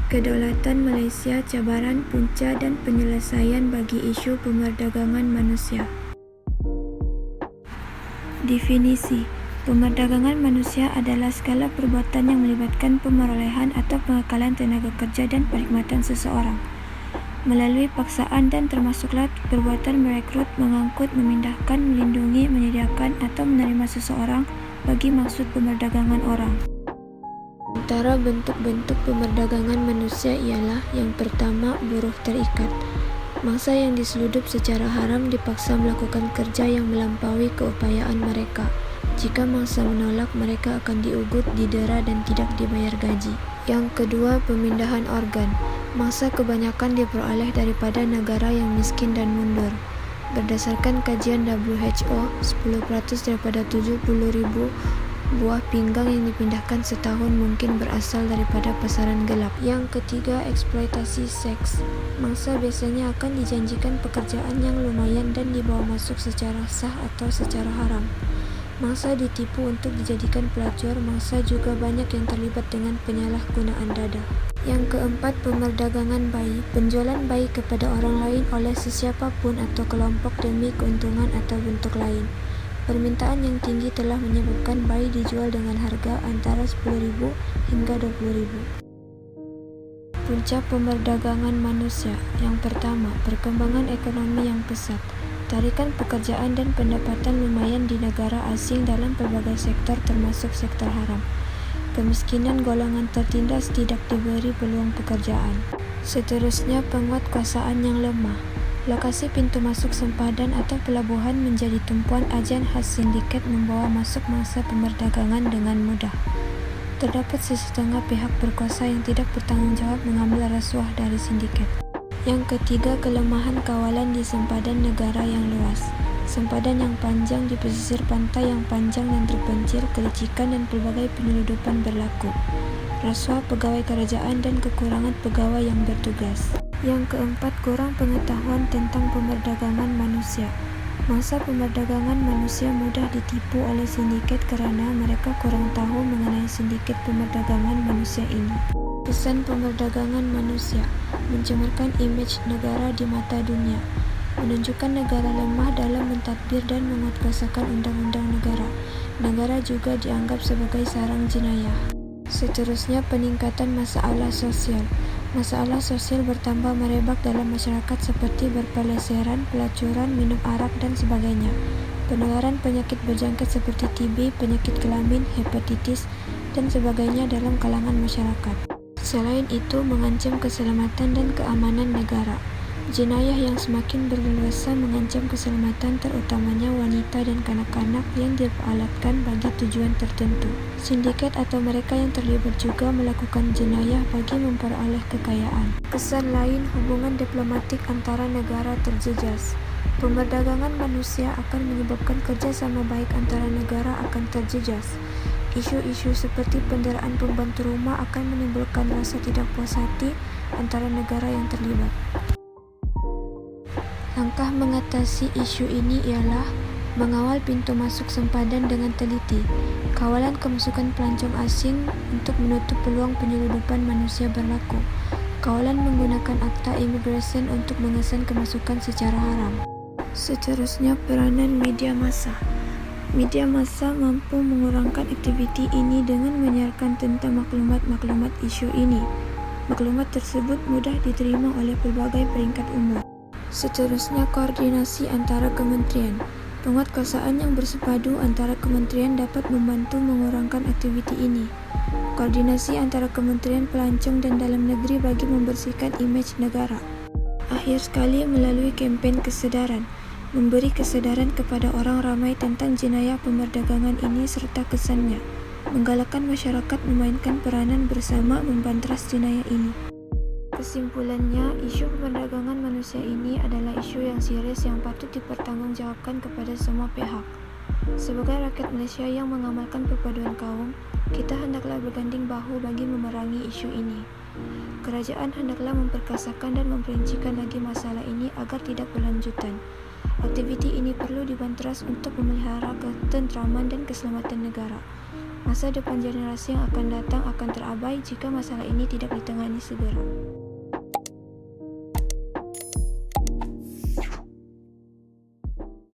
Kedaulatan Malaysia, cabaran, punca dan penyelesaian bagi isu pemerdagangan manusia. Definisi: pemerdagangan manusia adalah segala perbuatan yang melibatkan pemerolehan atau pengakalan tenaga kerja dan perkhidmatan seseorang melalui paksaan, dan termasuklah perbuatan merekrut, mengangkut, memindahkan, melindungi, menyediakan atau menerima seseorang bagi maksud pemerdagangan orang. Antara bentuk-bentuk pemerdagangan manusia ialah: yang pertama, buruh terikat. Mangsa yang diseludup secara haram dipaksa melakukan kerja yang melampaui keupayaan mereka. Jika mangsa menolak, mereka akan diugut, didera dan tidak dibayar gaji. Yang kedua, pemindahan organ. Mangsa kebanyakan diperoleh daripada negara yang miskin dan mundur. Berdasarkan kajian WHO, 10% daripada 70,000 buah pinggang yang dipindahkan setahun mungkin berasal daripada pasaran gelap. Yang ketiga, eksploitasi seks. Mangsa biasanya akan dijanjikan pekerjaan yang lumayan dan dibawa masuk secara sah atau secara haram. Mangsa ditipu untuk dijadikan pelacur. Mangsa juga banyak yang terlibat dengan penyalahgunaan dada. Yang keempat, pemerdagangan bayi. Penjualan bayi kepada orang lain oleh sesiapa pun atau kelompok demi keuntungan atau bentuk lain. Permintaan yang tinggi telah menyebabkan bayi dijual dengan harga antara 10,000 hingga 20,000. Punca pemerdagangan manusia. Yang pertama, perkembangan ekonomi yang pesat. Tarikan pekerjaan dan pendapatan lumayan di negara asing dalam pelbagai sektor termasuk sektor haram. Kemiskinan golongan tertindas tidak diberi peluang pekerjaan. Seterusnya, penguatkuasaan yang lemah. Lokasi pintu masuk sempadan atau pelabuhan menjadi tumpuan ajan khas sindiket membawa masuk mangsa pemerdagangan dengan mudah. Terdapat sesetengah pihak berkuasa yang tidak bertanggung jawab mengambil rasuah dari sindiket. Yang ketiga, kelemahan kawalan di sempadan negara yang luas. Sempadan yang panjang di pesisir pantai yang panjang dan terpencil, kelicikan dan pelbagai penyeludupan berlaku. Rasuah pegawai kerajaan dan kekurangan pegawai yang bertugas. Yang keempat, kurang pengetahuan tentang pemerdagangan manusia. Mangsa pemerdagangan manusia mudah ditipu oleh sindiket kerana mereka kurang tahu mengenai sindiket pemerdagangan manusia ini. Pesan pemerdagangan manusia: mencemarkan imej negara di mata dunia, menunjukkan negara lemah dalam mentadbir dan menguatkuasakan undang-undang negara. Negara juga dianggap sebagai sarang jenayah. Seterusnya, peningkatan masalah sosial. Masalah sosial bertambah merebak dalam masyarakat seperti berpeleseran, pelacuran, minum arak dan sebagainya. Penularan penyakit berjangkit seperti TB, penyakit kelamin, hepatitis dan sebagainya dalam kalangan masyarakat. Selain itu, mengancam keselamatan dan keamanan negara. Jenayah yang semakin berleluasa mengancam keselamatan terutamanya wanita dan kanak-kanak yang diperalatkan bagi tujuan tertentu. Sindiket atau mereka yang terlibat juga melakukan jenayah bagi memperoleh kekayaan. Kesan lain, hubungan diplomatik antara negara terjejas. Pemerdagangan manusia akan menyebabkan kerjasama baik antara negara akan terjejas. Isu-isu seperti penderaan pembantu rumah akan menimbulkan rasa tidak puas hati antara negara yang terlibat. Langkah mengatasi isu ini ialah mengawal pintu masuk sempadan dengan teliti, kawalan kemasukan pelancong asing untuk menutup peluang penyeludupan manusia berlaku, kawalan menggunakan akta imigresen untuk mengesan kemasukan secara haram. Seterusnya, peranan media massa. Media massa mampu mengurangkan aktiviti ini dengan menyiarkan tentang maklumat-maklumat isu ini. Maklumat tersebut mudah diterima oleh pelbagai peringkat umur. Seterusnya, koordinasi antara kementerian. Penguatkuasaan yang bersepadu antara kementerian dapat membantu mengurangkan aktiviti ini. Koordinasi antara kementerian pelancong dan dalam negeri bagi membersihkan imej negara. Akhir sekali, melalui kempen kesedaran. Memberi kesedaran kepada orang ramai tentang jenayah pemerdagangan ini serta kesannya. Menggalakkan masyarakat memainkan peranan bersama membantras jenayah ini. Kesimpulannya, isu pemerdagangan manusia ini adalah isu yang serius yang patut dipertanggungjawabkan kepada semua pihak. Sebagai rakyat Malaysia yang mengamalkan perpaduan kaum, kita hendaklah berganding bahu bagi memerangi isu ini. Kerajaan hendaklah memperkasakan dan memperincikan lagi masalah ini agar tidak berlanjutan. Aktiviti ini perlu dibantras untuk memelihara ketenteraman dan keselamatan negara. Masa depan generasi yang akan datang akan terabai jika masalah ini tidak ditangani segera.